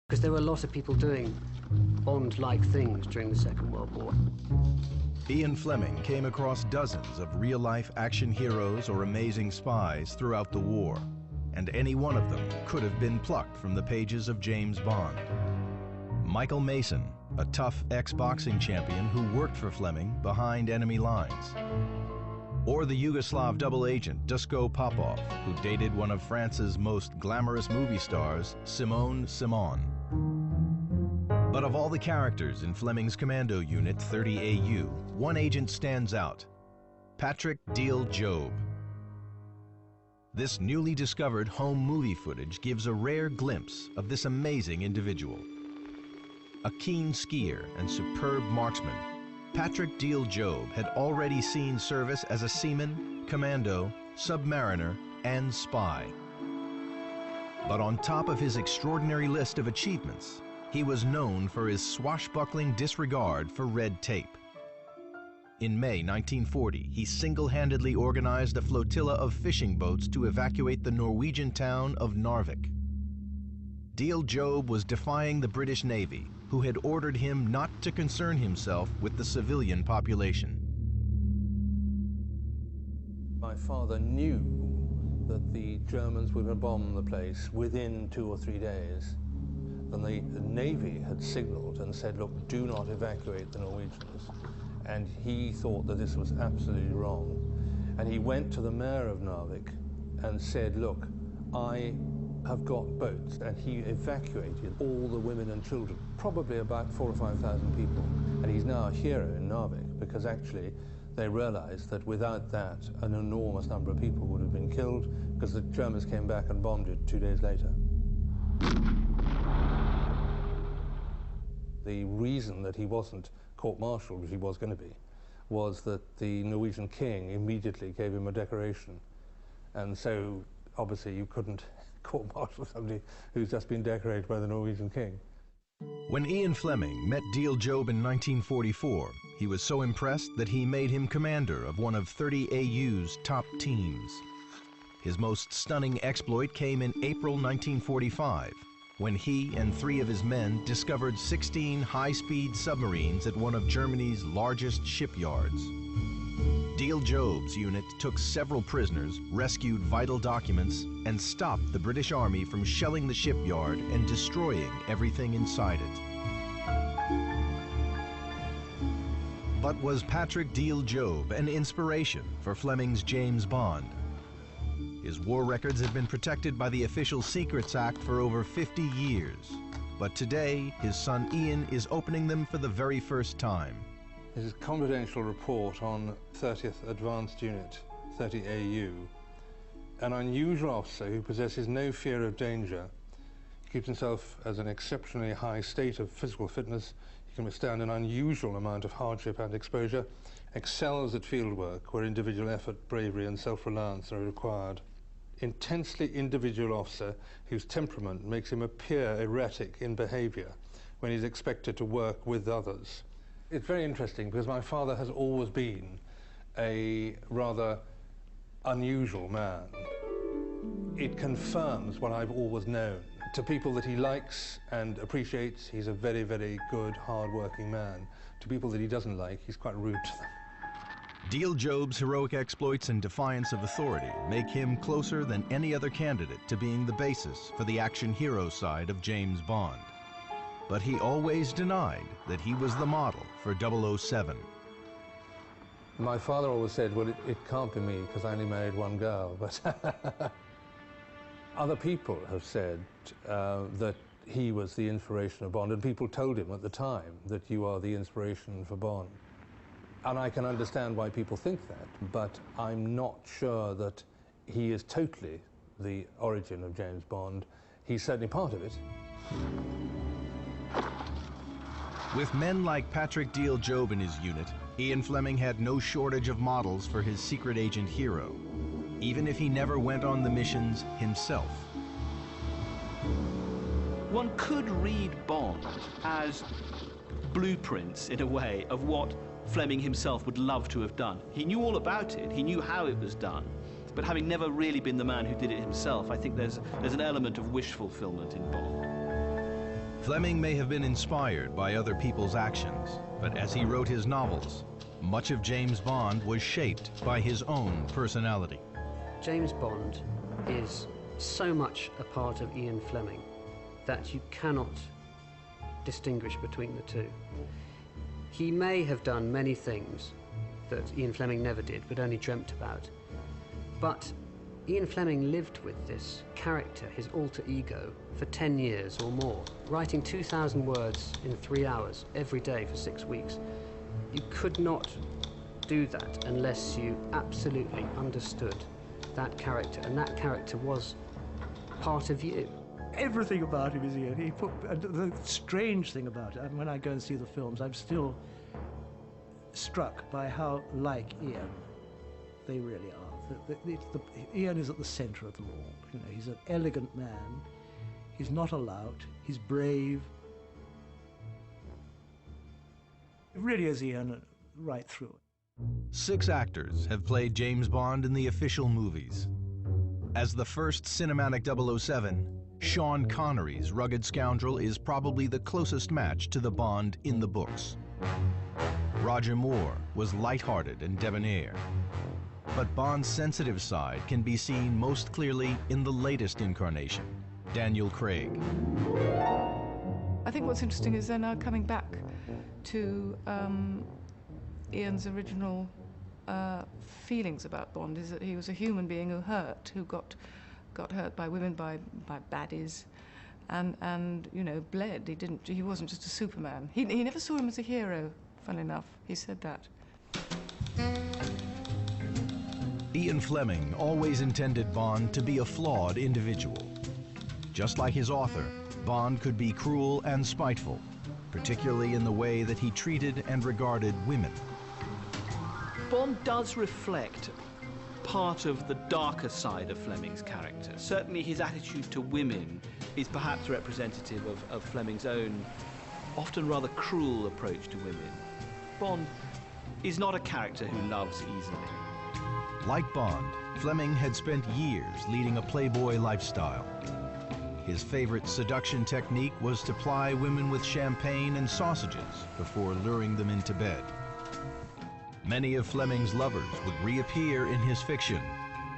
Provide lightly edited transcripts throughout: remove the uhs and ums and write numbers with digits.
Because there were a lot of people doing Bond-like things during the Second World War. Ian Fleming came across dozens of real-life action heroes or amazing spies throughout the war, and any one of them could have been plucked from the pages of James Bond. Michael Mason, a tough ex-boxing champion who worked for Fleming behind enemy lines. Or the Yugoslav double agent Duško Popov, who dated one of France's most glamorous movie stars, Simone Simon. But of all the characters in Fleming's Commando Unit 30AU, one agent stands out: Patrick Deal-Job. This newly discovered home movie footage gives a rare glimpse of this amazing individual. A keen skier and superb marksman, Patrick Deal-Job had already seen service as a seaman, commando, submariner, and spy. But on top of his extraordinary list of achievements, he was known for his swashbuckling disregard for red tape. In May 1940, he single-handedly organized a flotilla of fishing boats to evacuate the Norwegian town of Narvik. Deal-Job was defying the British Navy, who had ordered him not to concern himself with the civilian population. My father knew that the Germans were going to bomb the place within 2 or 3 days. And the Navy had signaled and said, look, do not evacuate the Norwegians. And he thought that this was absolutely wrong. And he went to the mayor of Narvik and said, look, I have got boats. And he evacuated all the women and children, probably about 4,000 or 5,000 people. And he's now a hero in Narvik because actually they realized that without that, an enormous number of people would have been killed because the Germans came back and bombed it 2 days later. The reason that he wasn't court-martialed, which he was going to be, was that the Norwegian king immediately gave him a decoration. And so, obviously, you couldn't court-martial somebody who's just been decorated by the Norwegian king. When Ian Fleming met Deal-Job in 1944, he was so impressed that he made him commander of one of 30AU's top teams. His most stunning exploit came in April 1945, when he and 3 of his men discovered 16 high-speed submarines at one of Germany's largest shipyards. Deal-Job's unit took several prisoners, rescued vital documents, and stopped the British Army from shelling the shipyard and destroying everything inside it. But was Patrick Deal-Job an inspiration for Fleming's James Bond? His war records have been protected by the Official Secrets Act for over 50 years. But today, his son Ian is opening them for the very first time. This is a confidential report on 30th Advanced Unit, 30AU. An unusual officer who possesses no fear of danger, keeps himself as an exceptionally high state of physical fitness, he can withstand an unusual amount of hardship and exposure, excels at fieldwork where individual effort, bravery and self-reliance are required. Intensely individual officer whose temperament makes him appear erratic in behavior when he's expected to work with others. It's very interesting because my father has always been a rather unusual man. It confirms what I've always known. To people that he likes and appreciates, he's a very, very good, hard-working man. To people that he doesn't like, he's quite rude to them. Deal-Job's heroic exploits and defiance of authority make him closer than any other candidate to being the basis for the action hero side of James Bond. But he always denied that he was the model for 007. My father always said, well, it can't be me because I only married one girl, but other people have said that he was the inspiration of Bond, and people told him at the time that you are the inspiration for Bond. And I can understand why people think that, but I'm not sure that he is totally the origin of James Bond. He's certainly part of it. With men like Patrick Deal-Job in his unit, Ian Fleming had no shortage of models for his secret agent hero, even if he never went on the missions himself. One could read Bond as blueprints, in a way, of what Fleming himself would love to have done. He knew all about it, he knew how it was done, but having never really been the man who did it himself, I think there's an element of wish fulfillment in Bond. Fleming may have been inspired by other people's actions, but as he wrote his novels, much of James Bond was shaped by his own personality. James Bond is so much a part of Ian Fleming that you cannot distinguish between the two. He may have done many things that Ian Fleming never did, but only dreamt about. But Ian Fleming lived with this character, his alter ego, for 10 years or more, writing 2,000 words in 3 hours every day for 6 weeks. You could not do that unless you absolutely understood that character, and that character was part of you. Everything about him is Ian. The strange thing about it, when I go and see the films, I'm still struck by how like Ian they really are. Ian is at the centre of them all. You know, he's an elegant man. He's not a lout. He's brave. It really is Ian right through. 6 actors have played James Bond in the official movies. As the first cinematic 007, Sean Connery's rugged scoundrel is probably the closest match to the Bond in the books. Roger Moore was lighthearted and debonair. But Bond's sensitive side can be seen most clearly in the latest incarnation, Daniel Craig. I think what's interesting is they're now coming back to Ian's original feelings about Bond, is that he was a human being who got hurt by women, by baddies, and you know, bled. He wasn't just a Superman. He never saw him as a hero, funnily enough. He said that. Ian Fleming always intended Bond to be a flawed individual. Just like his author, Bond could be cruel and spiteful, particularly in the way that he treated and regarded women. Bond does reflect part of the darker side of Fleming's character. Certainly his attitude to women is perhaps representative of Fleming's own often rather cruel approach to women. Bond is not a character who loves easily. Like Bond, Fleming had spent years leading a playboy lifestyle. His favorite seduction technique was to ply women with champagne and sausages before luring them into bed. Many of Fleming's lovers would reappear in his fiction,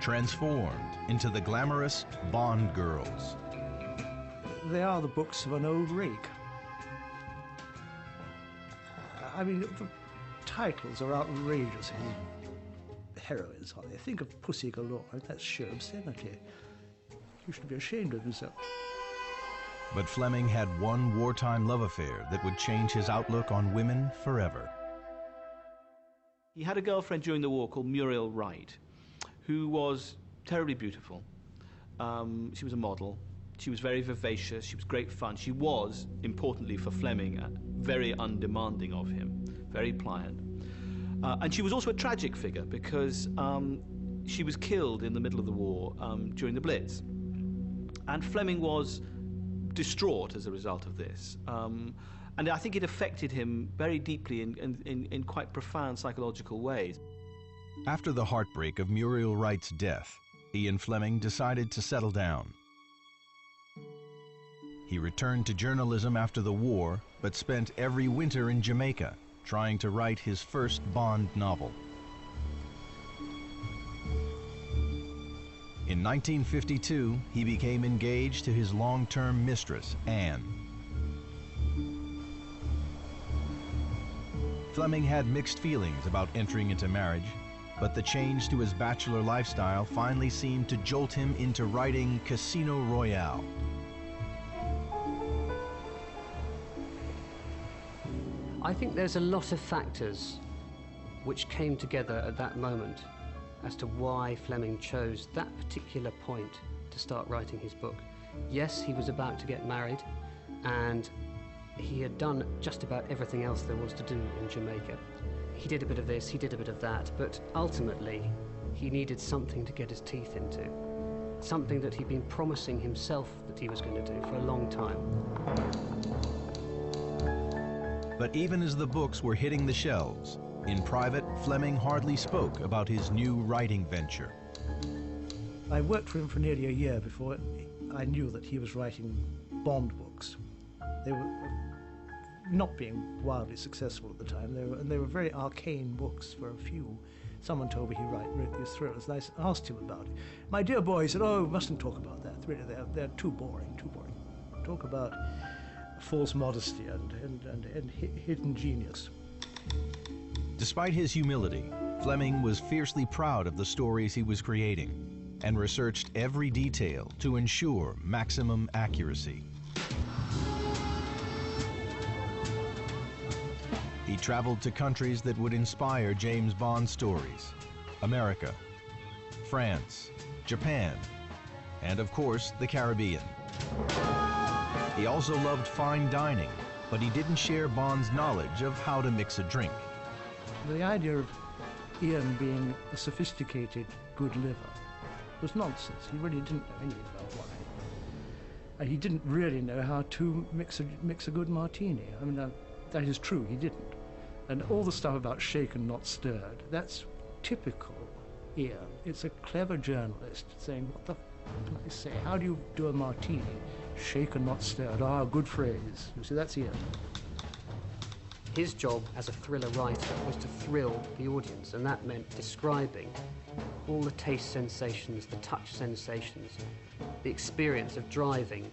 transformed into the glamorous Bond girls. They are the books of an old rake. I mean, the titles are outrageous. Heroines, are they? Think of Pussy Galore. That's sheer obscenity. You should be ashamed of yourself. But Fleming had one wartime love affair that would change his outlook on women forever. He had a girlfriend during the war called Muriel Wright, who was terribly beautiful. She was a model. She was very vivacious. She was great fun. She was, importantly for Fleming, very undemanding of him, very pliant. And she was also a tragic figure because she was killed in the middle of the war during the Blitz. And Fleming was distraught as a result of this. And I think it affected him very deeply in quite profound psychological ways. After the heartbreak of Muriel Wright's death, Ian Fleming decided to settle down. He returned to journalism after the war, but spent every winter in Jamaica trying to write his first Bond novel. In 1952, he became engaged to his long-term mistress, Anne. Fleming had mixed feelings about entering into marriage, but the change to his bachelor lifestyle finally seemed to jolt him into writing Casino Royale. I think there's a lot of factors which came together at that moment as to why Fleming chose that particular point to start writing his book. Yes, he was about to get married, and he had done just about everything else there was to do in Jamaica. He did a bit of this, he did a bit of that, but ultimately he needed something to get his teeth into, something that he'd been promising himself that he was going to do for a long time. But even as the books were hitting the shelves, in private, Fleming hardly spoke about his new writing venture. I worked for him for nearly a year before I knew that he was writing Bond books. They were not being wildly successful at the time. They were very arcane books for a few. Someone told me he wrote these thrillers, and I asked him about it. My dear boy, he said, "Oh, we mustn't talk about that. Really, they're too boring, too boring. Talk about false modesty and hidden genius." Despite his humility, Fleming was fiercely proud of the stories he was creating and researched every detail to ensure maximum accuracy. He traveled to countries that would inspire James Bond stories: America, France, Japan, and of course, the Caribbean. He also loved fine dining, but he didn't share Bond's knowledge of how to mix a drink. The idea of Ian being a sophisticated good liver was nonsense. He really didn't know anything about wine. And he didn't really know how to mix a good martini. I mean, that is true, he didn't. And all the stuff about shaken, not stirred, that's typical Ian. It's a clever journalist saying, what the f do I say? How do you do a martini? Shaken, not stirred. Ah, good phrase. You see, that's Ian. His job as a thriller writer was to thrill the audience, and that meant describing all the taste sensations, the touch sensations, the experience of driving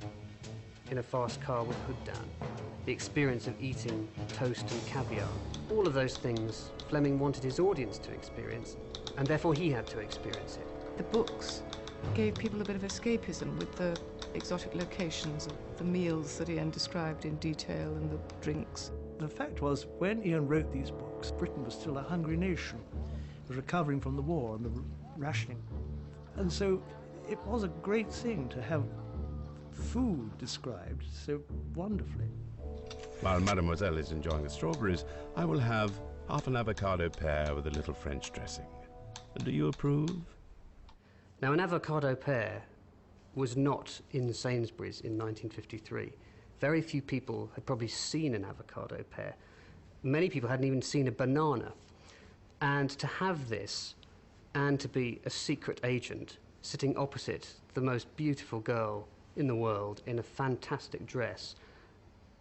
in a fast car with hood down, the experience of eating toast and caviar. All of those things Fleming wanted his audience to experience, and therefore he had to experience it. The books gave people a bit of escapism with the exotic locations of the meals that Ian described in detail and the drinks. The fact was, when Ian wrote these books, Britain was still a hungry nation. It was recovering from the war and the rationing. And so it was a great thing to have food described so wonderfully. While Mademoiselle is enjoying the strawberries, I will have half an avocado pear with a little French dressing. Do you approve? Now, an avocado pear was not in Sainsbury's in 1953. Very few people had probably seen an avocado pear. Many people hadn't even seen a banana. And to have this, and to be a secret agent sitting opposite the most beautiful girl in the world in a fantastic dress,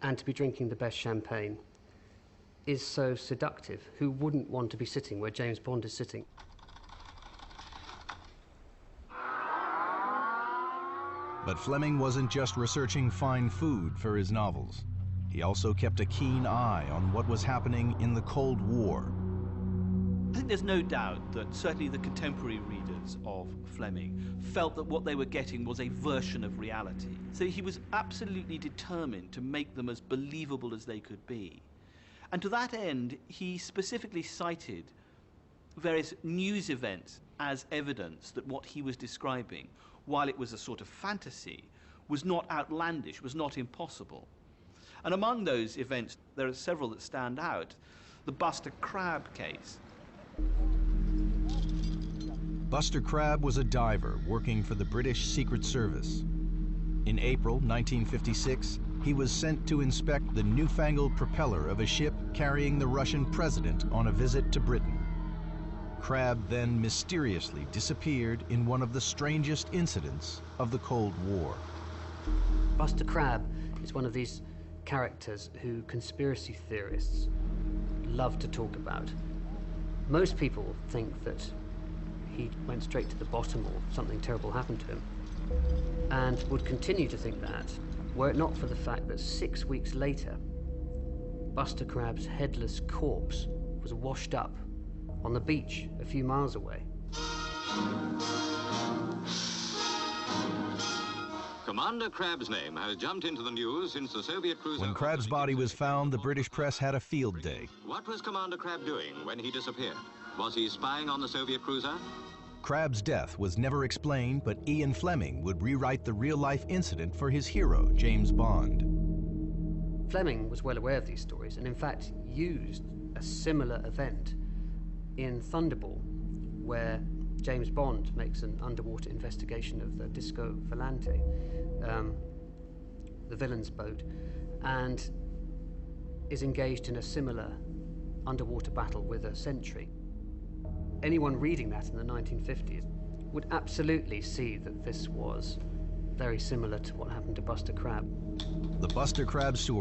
and to be drinking the best champagne, is so seductive. Who wouldn't want to be sitting where James Bond is sitting? But Fleming wasn't just researching fine food for his novels. He also kept a keen eye on what was happening in the Cold War. I think there's no doubt that certainly the contemporary readers of Fleming felt that what they were getting was a version of reality. So he was absolutely determined to make them as believable as they could be. And to that end, he specifically cited various news events as evidence that what he was describing, while it was a sort of fantasy, was not outlandish, was not impossible. And among those events, there are several that stand out. The Buster Crabbe case. Buster Crabbe was a diver working for the British Secret Service. In April 1956, he was sent to inspect the newfangled propeller of a ship carrying the Russian president on a visit to Britain. Crabbe then mysteriously disappeared in one of the strangest incidents of the Cold War. Buster Crabbe is one of these characters who conspiracy theorists love to talk about. Most people think that he went straight to the bottom or something terrible happened to him, and would continue to think that were it not for the fact that 6 weeks later, Buster Crabbe's headless corpse was washed up on the beach a few miles away. Commander Crabbe's name has jumped into the news since the Soviet cruiser... When Crabbe's body was found, the British press had a field day. What was Commander Crabbe doing when he disappeared? Was he spying on the Soviet cruiser? Crabbe's death was never explained, but Ian Fleming would rewrite the real-life incident for his hero, James Bond. Fleming was well aware of these stories, and in fact used a similar event in Thunderball, where James Bond makes an underwater investigation of the Disco Volante, the villain's boat, and is engaged in a similar underwater battle with a sentry. Anyone reading that in the 1950s would absolutely see that this was very similar to what happened to Buster Crabbe. the Buster Crabbe story.